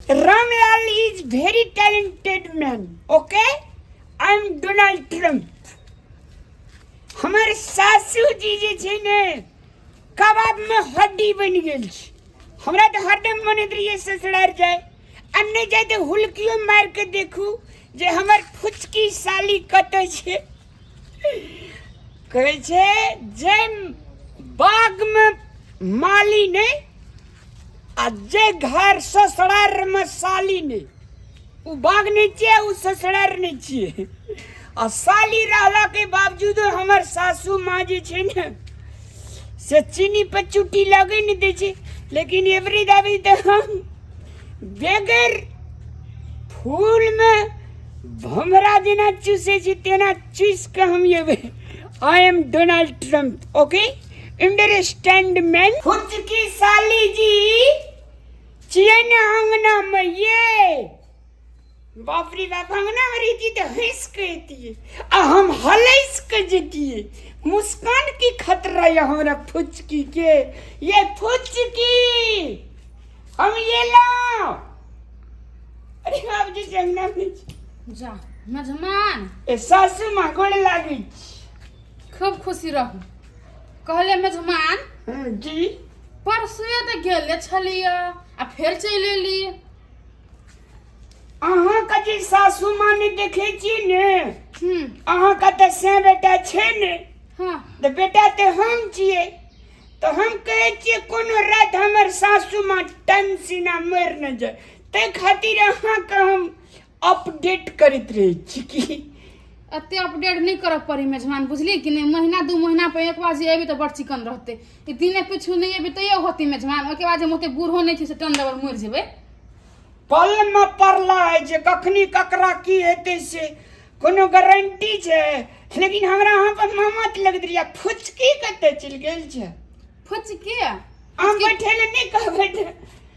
Ramlal is very talented man. Okay? I am Donald Trump. हमारे सासू जी जे छै ने कबाब में हड्डी बन गेल छै। हमरा तो हरदम मन रहिए ससुराल जाए आ नहीं जाए तो हुलकियो मार के देखू जे हमर फुचकी साली कतै छै। कहै छै जे बाग में माली नहीं आ जे घर ससुराल में साली नहीं उ बाग नहीं छिए उ ससुराल नहीं छिए। आ साली रहला के बावजूद हमर सासू माँ जे छै ने से चीनी पर चुटी लगे नहीं दे छै। लेकिन एवरी दावी तो हम बेगर फूल में भमरा जेना चूसे छी तेना चूस के हम ये I am Donald Trump. Okay understand man. फुचकी साली जी छिए ना अंगना में ये बाप रे बाप अंगना में रहती तो हंस कहती आ हम हलस के जतिए। मुस्कान की खतरा है हमारा फुचकी के। ये फुचकी हम ये लाओ। अरे बाप जी अंगना में जा मेजमान ए सासू माँ गोड़ लागी खूब खुशी रहू। कहले मेजमान जी परसुए तो गेले छलिए आ फेर चलि एली। अहाँ का जे सासू माँ ने देखे छी ने अहाँ का तो से बेटा छे ने हाँ तो बेटा तो हम छिए तो हम कहे छिए कोनो रात हमर सासू माँ टन सीना मर न जाए ते खातिर अहाँ का हम अपडेट करत रहे छी की अते अपडेट नहीं करब पड़ी मेजमान बुझली कि नहीं। महीना दू महीना पे एक बार जे एबी तो बड़ चिकन रहते ई दिने पिछु नहीं एबी तो ये होती मेजमान। ओके बाद जे मोते बूढ़ो नहीं छी से टन दबर मर जेबे। पल में पड़ला है जे कखनी ककरा की हेते से कोनो गारंटी छे। लेकिन हमरा अहाँ पर मामत लगत रिया फुचकी कते चल गेल छे। फुचकी हम बैठे ले नहीं कह बैठे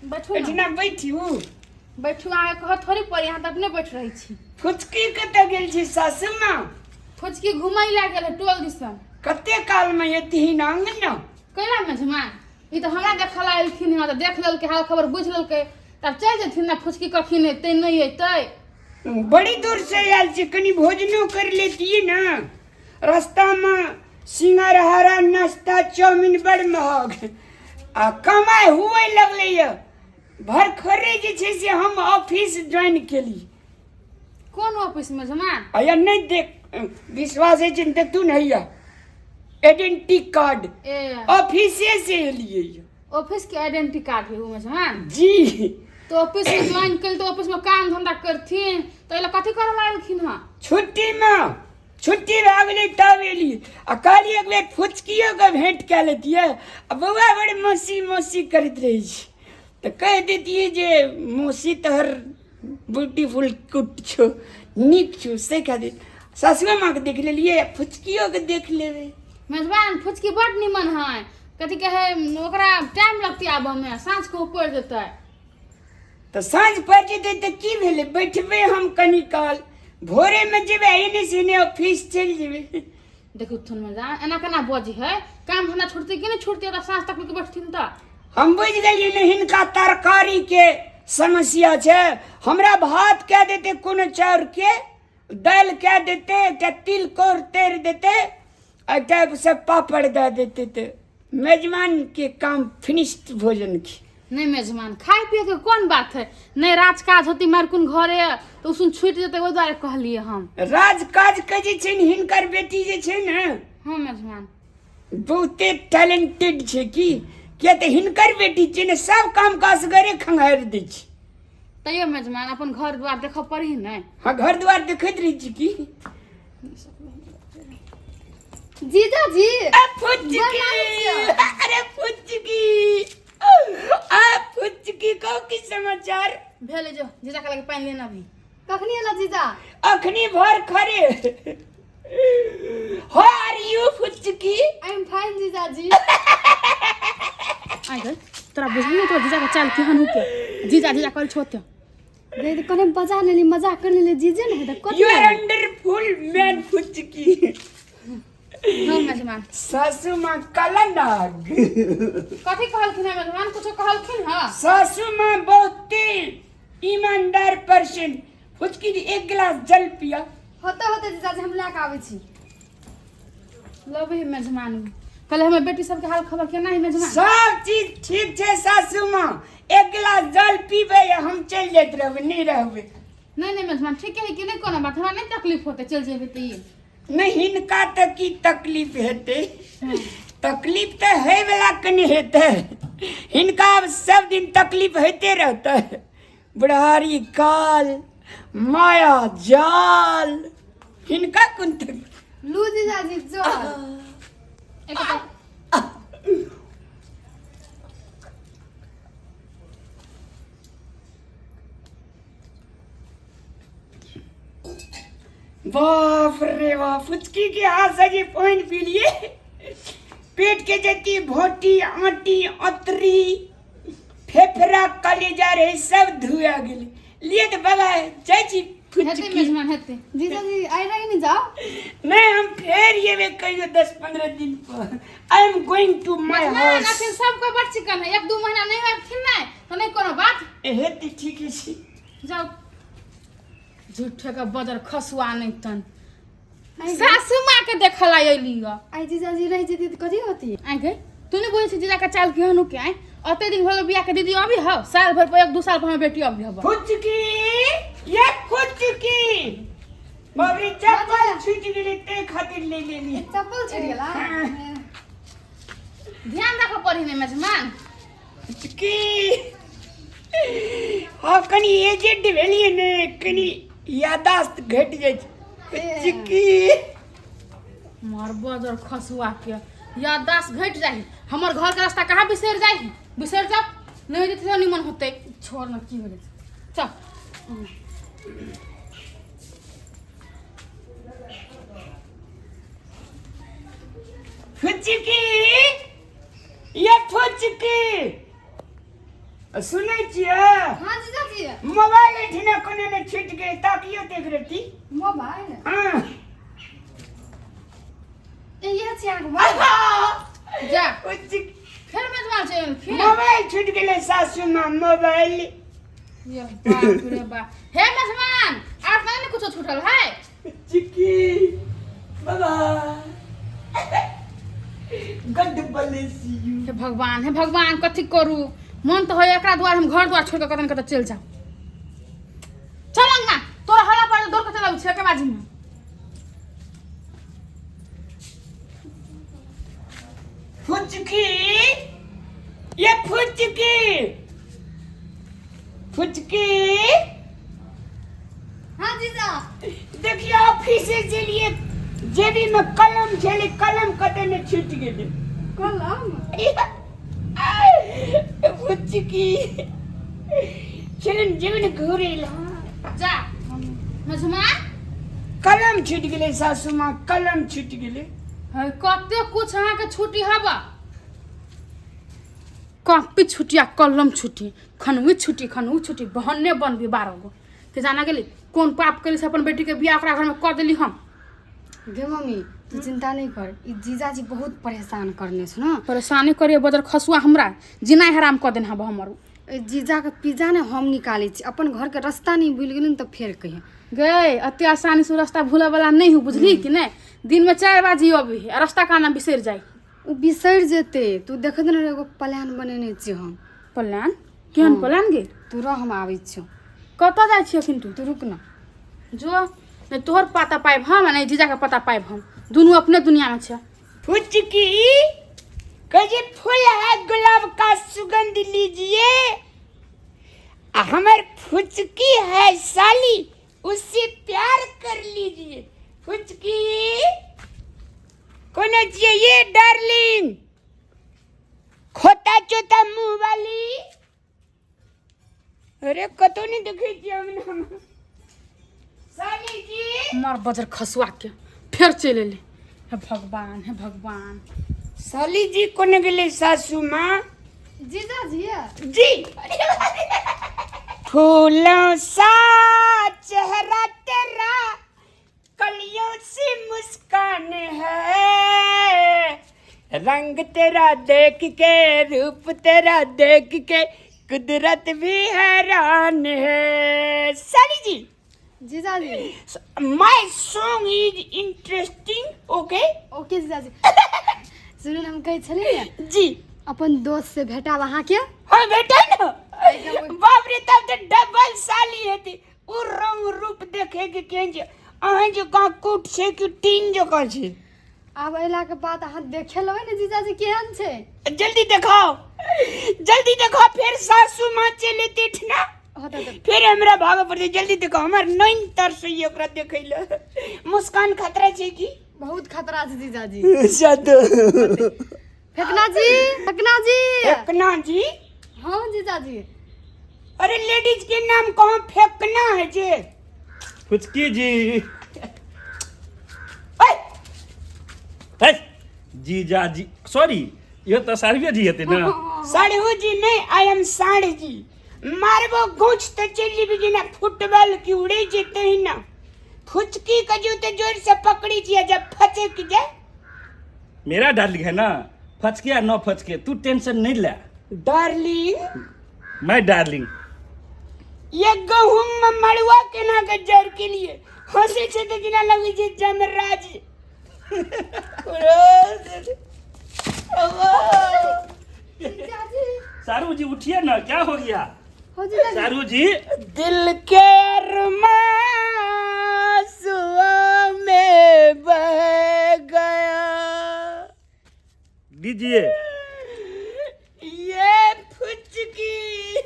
बैठो इतना बैठू बैठू आए कह थोड़ी पड़ी यहाँ तक नहीं बैठ रही छी। फुचकी कते गेल छी सासू माँ फुचकी घुमई ला गेल टोल दिसन कते काल में एती ना अंगना कैला मेजमान ई तो हमरा देखला एलखिन हँ तो देख लेलकै हाल खबर बुझ लेलकै तब चल जेथिन ना फुचकी कखिन एतै नहीं एतै। बड़ी दूर से आयल छी कनी भोजनो कर लेती ना। रास्ता में सिंघारा नाश्ता चाउमीन बड़ महग आ कमाई हुए लगले ये भर खरे जे छै से हम ऑफिस ज्वाइन केली। कौन ऑफिस में जमान आया नहीं देख विश्वास है चिंता तू नहीं है आइडेंटिटी कार्ड ए ऑफिस से लिए ऑफिस के आइडेंटिटी कार्ड है में जमान जी। तो ऑफिस में ज्वाइन कर तो ऑफिस में काम धंधा करथिन तो एला कथि करे लागलखिन हां छुट्टी भाग गई तब एली आ काली एक बेर फुचकियो के भेंट के लेती है आ बउआ बड़ मौसी करत रही छी तो कह देती जे मौसी तहर ब्यूटीफुल कुट छो निक छो से कह दे। सासुआ माँ के देख लेलिए फुचकियो के देख लेवे। मेजबान फुचकी बड़ निमन है कथि कहे ओकरा टाइम लगती आबे में सांझ को ऊपर देता तो सांझ पड़ जेते तो की भेले बैठबे हम कनी काल भोरे में जेबे एने से ने ऑफिस चल जेबे। देखो थुन में जा एना केना बजी है काम धंधा छुटती कि नहीं छुटती तो सांझ तक के बैठथिन त हम बुझ गए न हिनका तरकारी के समस्या छे। हमरा भात कह देते कोनो चाउर के दाल कह देते क्या तिल कोर तेर देते और से पापड़ दे देते तो मेजबान के काम फिनिश्ड भोजन की। नहीं मेजमान खाए पिए के कौन बात है नहीं राज काज होती मारकुन घरे तो उसन छूट जेते ओ द्वारे कहलिए हम राज काज के जे छै न हिनकर बेटी जे छै न हां मेजमान बहुते टैलेंटेड छै की क्या तो हिनकर बेटी छै न सब काम काज करे खंगार दै छै। तैयो मेजमान अपन घर द्वार देखो पड़ी नहीं। हाँ घर द्वार देखत रही छी की जीजा जी अरे फुचकी को की समाचार भेले जो जीजा के लगे पानी लेना भी कखनी आला जीजा अखनी भर खरे how are you Phuchki I am fine जीजा जी। आई गल तोरा बुझली तो जीजा का चाल केहन हो के जीजा कर छोत दे दे कने बजा लेली मजाक कर लेली जीजे ने तो यू आर वंडरफुल मैन फुचकी। हां मेजमान सासू माँ काला नाग कथी कहलखिन है मेजमान कुछ कहलखिन हां सासू माँ बहुते ईमानदार पर्सन। फुचकी जी एक गिलास जल पिया। होते होते जीजाजी हम लेके आवे छी। लबे मेजमान कहले हमर बेटी सबके हाल खबर केना है मेजमान? सब चीज ठीक छे सासू माँ। एक गिलास जल पीबे या हम चल जात रहबे, नहीं रहबे। नहीं मेजमान ठीक है कि नहीं कोनो बात हमरा नहीं तकलीफ होते चल जेबे त ये। नहीं हिनका तक की तकलीफ हेते। तकलीफ तो है वाला कनी हेते। हिनका अब सब दिन तकलीफ होते रहता है। बुढ़ारी काल माया जाल हिनका कौन तक। लू जीजाजी जो एक बाप रे बाप, फुचकी के हाथ से ये पानी पी लिए। पेट के जती भोटी आटी अतरी फेफड़ा कलेजा रे सब धुआ गेले। लिए तो बाबा चाची हेते फुचकी। मेजमान हेते जीजाजी आई रही नहीं जाओ। नहीं हम फिर ये वे कहियो 10-15 दिन पर। I am going to my मेजमान हाउस। अखन सब कोई बड़ चिकन है 1-2 महीना नहीं है फिर नहीं तो नहीं कोनो बात। हेती ठीक है छी। जाओ झूठे का बदर खसुआ नहीं तन सासू माँ के देखला अइली ग। आई जीजाजी रह जेती त कथी होती? आई गई तूने बोले छी जीजा का चाल के हनु के आई अते दिन होलो बियाह के दीदी अभी हो साल भर पर 1-2 साल पर हमर बेटी अभी हो। फुचकी ये फुचकी बाबरी चप्पल छूट गेली ते खातिर ले लेली। चप्पल छूट गेला? ध्यान रखो पड़ी ने मेजमान। फुचकी हाँ कनी एजेंट भेलिए ने कनी यादाश्त घट जाय छै। फुचकी मार बदर खसुआ के याददाश्त घट जाही। हमर घर के रास्ता कहाँ बिसर जाही? बिसर जा नहीं देते तो निमन होते। छोड़ न की होले चल। फुचकी ये फुचकी सुनै छियै? हां जीजाजी मोबाइल एठिना कोने ने छूट गई ताकियो देख रहती। मोबाइल हाँ ये छी आगो जा फुचकी फिर मेजमान से फिर मोबाइल छूट गेले सासू माँ। मोबाइल ये बाप रे बाप। हे मेजमान आप नहीं कुछ छूटल है? चिकी बाबा गड ब्लेस यू। हे भगवान कथी करू मन तो होय एकरा द्वार हम घर द्वार छोड़ के कतन कत चल जाओ। चल अंगना तोरा हला पर दौड़ के चलाऊ छे के बाजी में। फुचकी ये फुचकी फुचकी हां जीजा देखिए ऑफिस से चलिए जेबी में कलम छले कलम कते ने छूट गेले। कलम फुचकी चलन जेबी ने घुरेला जा मेजमान कलम छूट गेले सासू माँ। कलम छूट गेले। है कते कुछ अहाँ के छुट्टी हबा कॉपी छुट्टी आ कलम छुट्टी खनवी छुट्टी बहन्ने बनबी 12 गो के जाना गेली कौन पाप करी से अपन बेटी के बियाह ओकरा घर में कर देली हम। गे मम्मी तू चिंता नहीं कर। ई जीजाजी बहुत परेशान करने छ ना। परेशानी करिए बदर खसुआ हमरा जिना हराम कर देन हब हमर। ए जीजा के पिज्जा ने हम निकाले छी अपन घर के रास्ता नहीं भूल गेलिन तो फिर कहिए गए अति आसानी से रास्ता भूले वाला नहीं हो बुझली कि नहीं। दिन में 4 बजे अभी रास्ता का नाम बिसर जाई। उ बिसर जेते। तू देख न एगो प्लान बनेने छी हम। प्लान केहन प्लान गे? तू रह हम आबै छी। कत जाय छी अखन तू रुक ना जो नहीं तोहर पता पाइब हम नहीं जीजा का पता पाइब हम दोनों अपने दुनिया में छे। फुचकी कहे फूल है गुलाब का सुगंध लीजिए। हमर फुचकी है साली उससे प्यार कर लीजिए। फुचकी कौन चाहिए डार्लिंग? खोता चोता मुंह वाली। अरे कतो नहीं देखे छी हम साली जी। मार बजर खसुआ के फिर चले ले। हे भगवान साली जी कोने गेले सासू माँ? जीजाजी जी फूलों सा चेहरा तेरा कलियों से मुस्कान है। रंग तेरा देख के रूप तेरा देख के कुदरत भी हैरान है। साली जी, जीजाजी my song is interesting. Okay okay जीजाजी सुनू हम कहै छलियै ने जी। अपन दोस्त से भेटा वहाँ के हाँ बेटा ना, बाप रे तब तो डबल साली हेती। उ रंग रूप देखे के केहन छै, अहाँ जो का कुट छै कि टीन जो का छै। आब अयला के बाद अहाँ देखे लेबै ने जीजाजी केहन छै। जल्दी दिखाओ, जल्दी दिखाओ, फिर सासू माँ चले तीठ ना, होता तो फिर हमरा भागे पड़ते। जल्दी दिखाओ, हमर नैन तरस होइए ओकरा देखै ले। मुस्कान खतरा छै की? बहुत खतरा छै जीजाजी। सद फेकना जी, फेकना जी। फेंकना जी? हाँ जीजाजी। अरे लेडीज के नाम कहाँ फेंकना है जे? फुचकी जी। ओए, है जीजा जी, सॉरी, ये तो सारविया जी हेते ना। साढ़ू जी नहीं, आई एम साढ़ जी। मारबो घूंच तो चली भी ना, फुटबॉल की उड़े जेते ही ना। फुचकी का जो तो जोर से पकड़ी चाहिए, जब फचक जाए। मेरा डार्लिंग है ना, फचके या न फचके तू टेंशन नहीं ले। डार्लिंग, मैं डार्लिंग। ये गहूम में मड़ुआ के ना गज्जर के लिए हंसी से तो जिना लगी जे जमराज। सारू जी उठिए ना, क्या हो गया? हो जीजाजी। सारू जी, दिल के अरमां सुआ में बह गया। दीजिए। ये फुचकी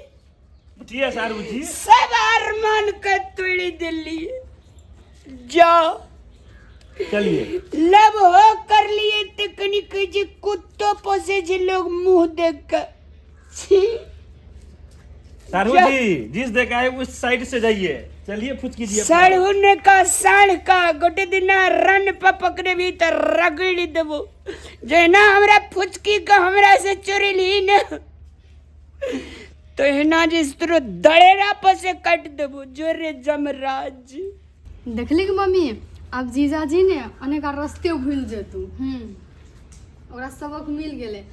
उठिए सारू जी। सब अरमान का तोड़ी दिल्ली। जाओ, चलिए। लब हो कर लिए तकनीक जी, कुत्तों पोसे जी लोग मुंह देख कर। छी। सारू क्या? जी, जिस देखा है उस साइड से जाइए। चलिए फुचकी जी। सड़हुने का साढ़ का गोटे दिन रन पर पकड़े भी तो रगड़ी देबो। जो ना हमरा फुचकी का हमरा से चोरी ली ना, तो हिना जिस तरह दड़ेरा पर से काट देबो। जोरे जमराज। देखली कि मम्मी, अब जीजाजी ने अनेक रस्ते भूल जेतू। ओकरा सबक मिल गेले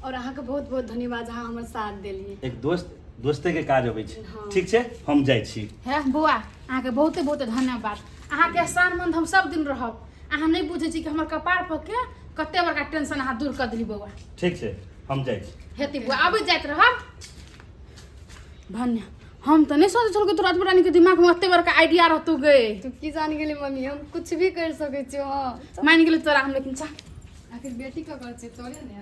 और अहाँ के बहुत बहुत धन्यवाद, अहाँ हमर साथ देलिए। एक दोस्ते के काज अबै छै। हाँ। ठीक छै, हम जाइ छी। हे बौआ, अहाँके बहुते बहुते धन्यवाद। अहाँके एहसानमंद हम सब दिन रहब। अहाँ नहीं बुझे छी कि हमर कपार पर के कते बड़का टेंशन अहाँ दूर कर देली बौआ। ठीक छै, हम जाइ छी। हेती बुआ, आबि जाइत रहब। धन्य, हम तो नहीं सोचे छल कि तोरा रानी के दिमाग में ओते बड़का आइडिया रहतौ गए। तू की जान गेली मम्मी, हम कुछ भी कर सकै छी। हाँ मान गेली तोरा हम, लेकिन चल आखिर बेटी का कर छी तोरे ने।